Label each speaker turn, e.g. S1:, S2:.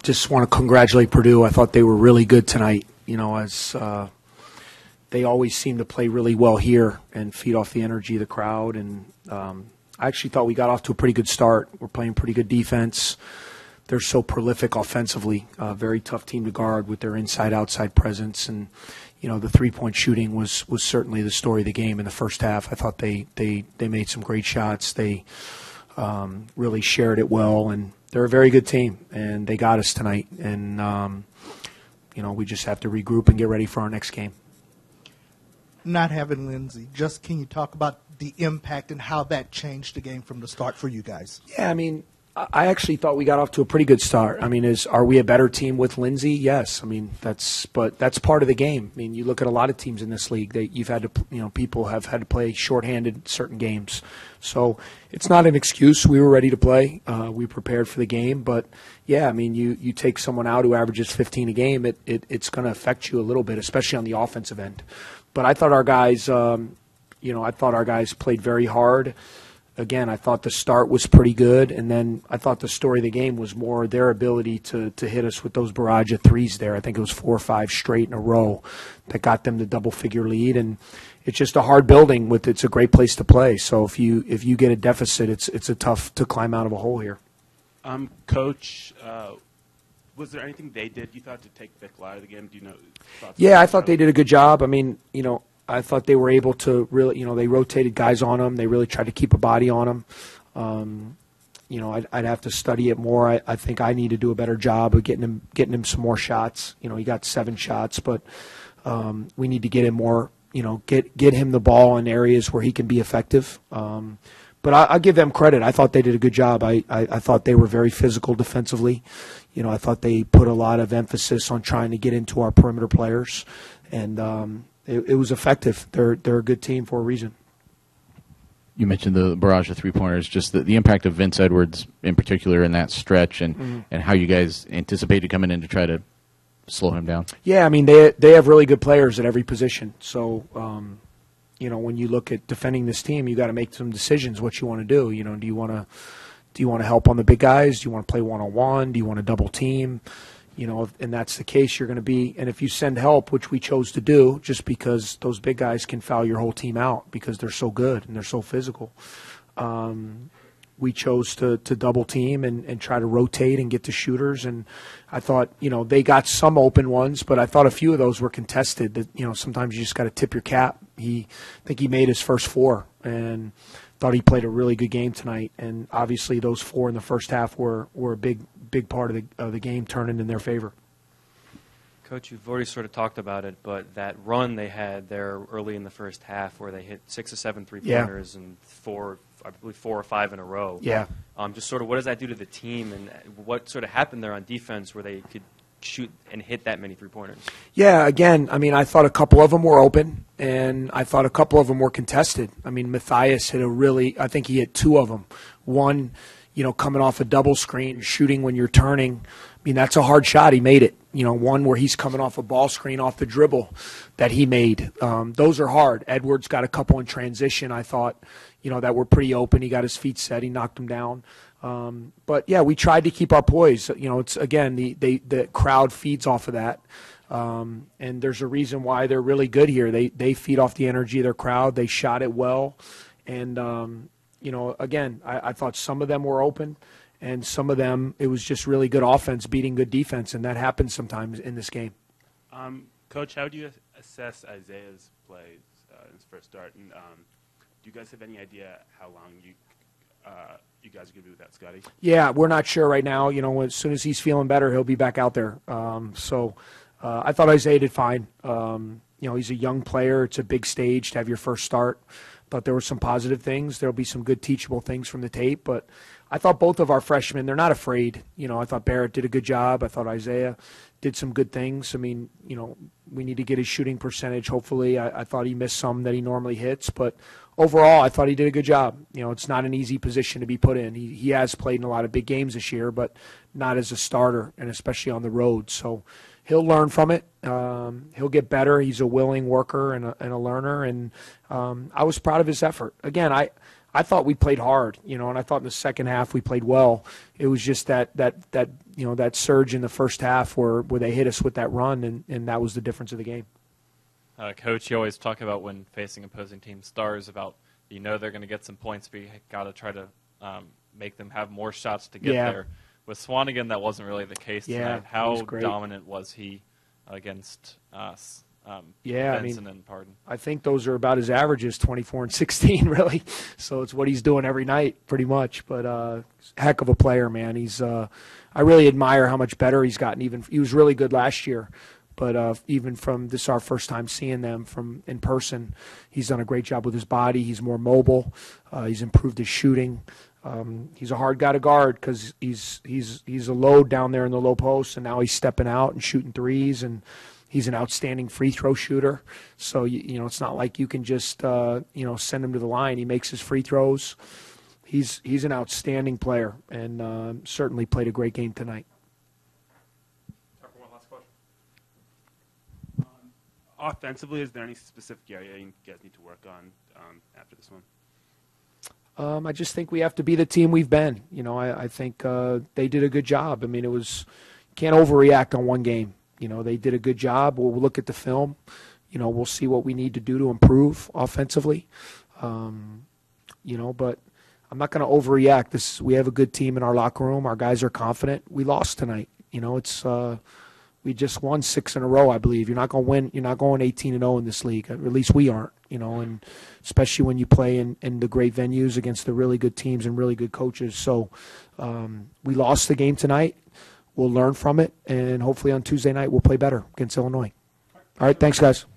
S1: Just want to congratulate Purdue. I thought they were really good tonight. As they always seem to play really well here and feed off the energy of the crowd. And I actually thought we got off to a pretty good start. We're playing pretty good defense. They're so prolific offensively. Very tough team to guard with their inside-outside presence. And the three-point shooting was certainly the story of the game in the first half. I thought they made some great shots. They really shared it well, and they're a very good team, and they got us tonight. And we just have to regroup and get ready for our next game.
S2: Not having Lindsey, just can you talk about the impact and how that changed the game from the start for you guys?
S1: Yeah, I actually thought we got off to a pretty good start. Are we a better team with Lindsey? Yes. That's part of the game. You look at a lot of teams in this league that you've had to, people have had to play shorthanded certain games. So it's not an excuse. We were ready to play. We prepared for the game. But yeah, you take someone out who averages 15 a game, it's going to affect you a little bit, especially on the offensive end. But I thought our guys, played very hard. Again, I thought the start was pretty good, and then I thought the story of the game was more their ability to hit us with those barrage of threes there. I think it was 4 or 5 straight in a row that got them the double-figure lead, and it's just a hard building. It's a great place to play. So if you get a deficit, it's a tough to climb out of a hole here.
S3: Coach, was there anything they did you thought to take Vic out of the game? Do you know?
S1: Yeah, I thought they did a good job. I thought they were able to really, they rotated guys on him. They really tried to keep a body on him. I'd have to study it more. I think I need to do a better job of getting him some more shots. He got 7 shots, but we need to get him more. Get him the ball in areas where he can be effective. But I'll give them credit. I thought they did a good job. I thought they were very physical defensively. I thought they put a lot of emphasis on trying to get into our perimeter players, and it was effective. They're a good team for a reason.
S4: You mentioned the barrage of three-pointers, just the impact of Vince Edwards in particular in that stretch, and how you guys anticipated coming in to try to slow him down. Yeah,
S1: they have really good players at every position. So, when you look at defending this team, you got to make some decisions what you want to do. Do you want to help on the big guys? Do you want to play one-on-one? Do you want to double team? And that's the case, you're going to be. And if you send help, which we chose to do, just because those big guys can foul your whole team out because they're so good and they're so physical, we chose to double team and try to rotate and get to shooters. And I thought, they got some open ones, but I thought a few of those were contested. That sometimes you just got to tip your cap. I think he made his first 4 and thought he played a really good game tonight. And obviously those 4 in the first half were a big part of the game turning in their favor.
S5: Coach, you've already sort of talked about it, but that run they had there early in the first half where they hit 6 or 7 three-pointers and 4 or 5 in a row.
S1: Yeah.
S5: Just sort of what does that do to the team, and what sort of happened there on defense where they could shoot and hit that many three-pointers?
S1: Yeah, again, I thought a couple of them were open, and I thought a couple of them were contested. Matthias I think he hit 2 of them. One, coming off a double screen, shooting when you're turning. That's a hard shot. He made it. One where he's coming off a ball screen off the dribble that he made. Those are hard. Edwards got a couple in transition, I thought, that were pretty open. He got his feet set. He knocked them down. But, yeah, we tried to keep our poise. It's, again, the crowd feeds off of that. And there's a reason why they're really good here. They feed off the energy of their crowd. They shot it well. And, again, I thought some of them were open, and some of them it was just really good offense beating good defense, and that happens sometimes in this game.
S3: Coach, how do you assess Isaiah's plays in his first start? And do you guys have any idea how long you guys are going to be without Scotty?
S1: Yeah, we're not sure right now. As soon as he's feeling better, he'll be back out there. I thought Isaiah did fine. He's a young player. It's a big stage to have your first start. Thought there were some positive things. There'll be some good teachable things from the tape. But I thought both of our freshmen, they're not afraid. I thought Barrett did a good job. I thought Isaiah did some good things. We need to get his shooting percentage, hopefully. I thought he missed some that he normally hits. But overall, I thought he did a good job. It's not an easy position to be put in. He has played in a lot of big games this year, but not as a starter, and especially on the road. So he'll learn from it. He'll get better. He's a willing worker and a learner, and I was proud of his effort. Again, I thought we played hard, and I thought in the second half we played well. It was just that surge in the first half where they hit us with that run, and that was the difference of the game.
S6: Coach, you always talk about when facing opposing team stars about they're going to get some points, but you got to try to make them have more shots to get there. With Swanigan, that wasn't really the case tonight. How dominant was he against us? Benson and Pardon.
S1: I think those are about his averages, 24 and 16, really. So it's what he's doing every night, pretty much. But heck of a player, man. He's I really admire how much better he's gotten. He was really good last year, but even from this, our first time seeing them from in person, he's done a great job with his body. He's more mobile. He's improved his shooting. He's a hard guy to guard because he's a load down there in the low post, and now he's stepping out and shooting threes, and he's an outstanding free throw shooter. So it's not like you can just send him to the line. He makes his free throws. He's an outstanding player, and certainly played a great game tonight.
S3: Time for one last question. Offensively, is there any specific area you guys need to work on after this one?
S1: I just think we have to be the team we've been. I think they did a good job. I mean, can't overreact on one game. They did a good job. We'll look at the film. We'll see what we need to do to improve offensively. But I'm not going to overreact. We have a good team in our locker room. Our guys are confident. We lost tonight. We just won 6 in a row, I believe. You're not going to win. You're not going 18-0 in this league. At least we aren't. And especially when you play in the great venues against the really good teams and really good coaches. So we lost the game tonight. We'll learn from it, and hopefully on Tuesday night we'll play better against Illinois. All right, thanks, guys.